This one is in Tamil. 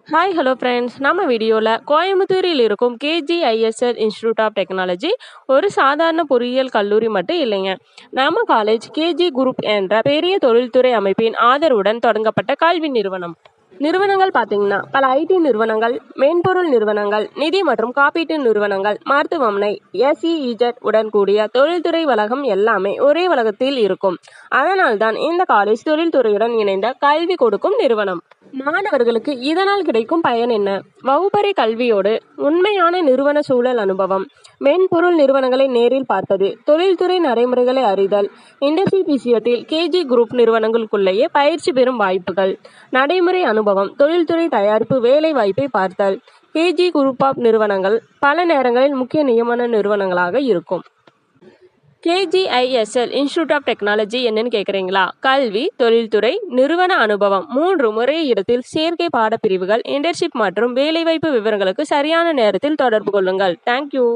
ஹாய் ஹலோ ஃப்ரெண்ட்ஸ், நம்ம வீடியோவில் கோயம்புத்தூரில் இருக்கும் கேஜிஐஎஸ்எல் இன்ஸ்டியூட் ஆஃப் டெக்னாலஜி ஒரு சாதாரண பொறியியல் கல்லூரி மட்டும் இல்லைங்க. நம்ம காலேஜ் கேஜி குரூப் என்ற பெரிய தொழில்துறை அமைப்பின் ஆதரவுடன் தொடங்கப்பட்ட கல்வி நிறுவனம். நிறுவனங்கள் பார்த்தீங்கன்னா பல ஐடி நிறுவனங்கள், மென்பொருள் நிறுவனங்கள், நிதி மற்றும் காப்பீட்டு நிறுவனங்கள், மருத்துவமனை, எஸ்இஇஜெட் உடன் கூடிய தொழில்துறை வளாகம் எல்லாமே ஒரே வளாகத்தில் இருக்கும். அதனால்தான் இந்த காலேஜ் தொழில்துறையுடன் இணைந்த கல்வி கொடுக்கும் நிறுவனம். மாணவர்களுக்கு இதனால் கிடைக்கும் பயன் என்ன? வகுப்பறை கல்வியோடு உண்மையான நிறுவன சூழல் அனுபவம், மென்பொருள் நிறுவனங்களை நேரில் பார்ப்பது, தொழில்துறை நடைமுறைகளை அறிதல், இண்டஸ்ட்ரி விஷயத்தில் கேஜி குரூப் நிறுவனங்களுக்குள்ளேயே பயிற்சி பெறும் வாய்ப்புகள், நடைமுறை அனுபவம், தொழில்துறை தயாரிப்பு வேலை வாய்ப்பை பார்த்தல். கேஜி குரூப் ஆஃப் நிறுவனங்கள் பல நேரங்களில் முக்கிய நியமன நிறுவனங்களாக இருக்கும். கேஜிஐஎஸ்எல் இன்ஸ்டியூட் ஆஃப் டெக்னாலஜி என்னன்னு கேட்குறீங்களா? கல்வி, தொழில்துறை, நிறுவன அனுபவம், 3 ஒரே இடத்தில் சேர்க்கை பாடப்பிரிவுகள், இன்டர்ன்ஷிப் மற்றும் வேலைவாய்ப்பு விவரங்களுக்கு சரியான நேரத்தில் தொடர்பு கொள்ளுங்கள். தேங்க்யூ.